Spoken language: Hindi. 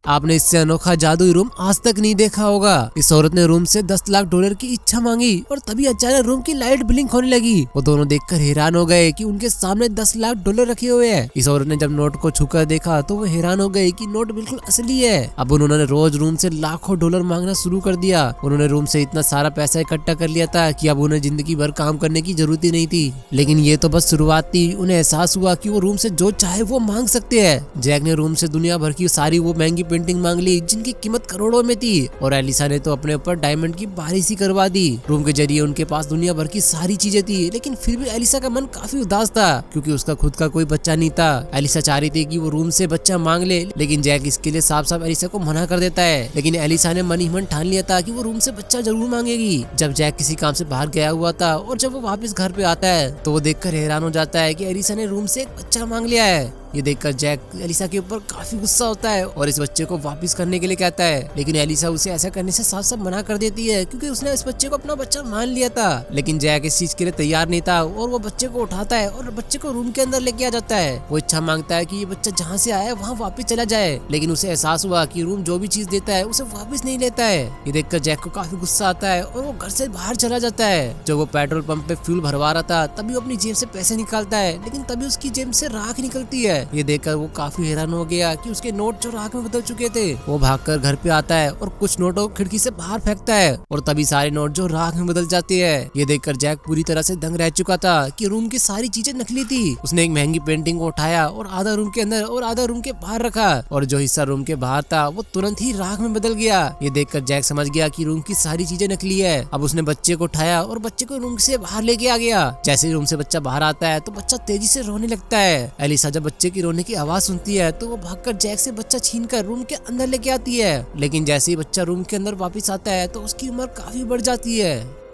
आपने इससे अनोखा जादुई रूम आज तक नहीं देखा होगा। इस औरत ने रूम से 10 लाख डॉलर की इच्छा मांगी और तभी अचानक रूम की लाइट ब्लिंक होने लगी। वो दोनों देखकर हैरान हो गए कि उनके सामने 10 लाख डॉलर रखे हुए हैं। इस औरत ने जब नोट को छूकर देखा तो वो हैरान हो गए कि नोट बिल्कुल असली है। अब उन्होंने रोज रूम से लाखों डॉलर मांगना शुरू कर दिया। उन्होंने रूम से इतना सारा पैसा इकट्ठा कर लिया था कि अब उन्हें जिंदगी भर काम करने की जरूरत ही नहीं थी। लेकिन ये तो बस शुरुआत थी। उन्हें एहसास हुआ कि वो रूम से जो चाहे वो मांग सकते हैं। जैक ने रूम से दुनिया भर की सारी वो महंगी पेंटिंग मांग ली जिनकी कीमत करोड़ों में थी और एलिसा ने तो अपने ऊपर डायमंड की बारिश ही करवा दी। रूम के जरिए उनके पास दुनिया भर की सारी चीजें थी, लेकिन फिर भी एलिसा का मन काफी उदास था क्योंकि उसका खुद का कोई बच्चा नहीं था। एलिसा चाह रही थी कि वो रूम से बच्चा मांग ले, लेकिन जैक इसके लिए साफ साफ एलिसा को मना कर देता है। लेकिन एलिसा ने मन ही मन ठान लिया था कि वो रूम से बच्चा जरूर मांगेगी। जब जैक किसी काम से बाहर गया हुआ था और जब वो वापस घर पे आता है तो वो देखकर हैरान हो जाता है कि एलिसा ने रूम से एक बच्चा मांग लिया है। ये देखकर जैक एलिसा के ऊपर काफी गुस्सा होता है और इस बच्चे को वापस करने के लिए कहता है, लेकिन एलिसा उसे ऐसा करने से साफ साफ मना कर देती है क्योंकि उसने इस बच्चे को अपना बच्चा मान लिया था। लेकिन जैक इस चीज के लिए तैयार नहीं था और वो बच्चे को उठाता है और बच्चे को रूम के अंदर लेके आ जाता है। वो इच्छा मांगता है कि ये बच्चा जहाँ से आया है वहाँ वापस चला जाए, लेकिन उसे एहसास हुआ कि रूम जो भी चीज देता है उसे वापस नहीं लेता है। ये देखकर जैक को काफी गुस्सा आता है और वो घर से बाहर चला जाता है। जब वो पेट्रोल पंप पे फ्यूल भरवा रहा था तभी वो अपनी जेब से पैसे निकालता है, लेकिन तभी उसकी जेब से राख निकलती है। ये देखकर वो काफी हैरान हो गया कि उसके नोट जो राख में बदल चुके थे। वो भागकर घर पे आता है और कुछ नोटों को खिड़की से बाहर फेंकता है और तभी सारे नोट जो राख में बदल जाते हैं। ये देखकर जैक पूरी तरह से दंग रह चुका था कि रूम की सारी चीजें नकली थी। उसने एक महंगी पेंटिंग को उठाया और आधा रूम के अंदर और आधा रूम के बाहर रखा और जो हिस्सा रूम के बाहर था वो तुरंत ही राख में बदल गया। ये देखकर जैक समझ गया कि रूम की सारी चीजें नकली है। अब उसने बच्चे को उठाया और बच्चे को रूम से बाहर लेके आ गया। जैसे ही रूम से बच्चा बाहर आता है तो बच्चा तेजी से रोने लगता है। एलिसा जब बच्चे की रोने की आवाज सुनती है तो वो भागकर जैक से बच्चा छीनकर रूम के अंदर लेके आती है। लेकिन जैसे ही बच्चा रूम के अंदर वापस आता है तो उसकी उम्र काफी बढ़ जाती है।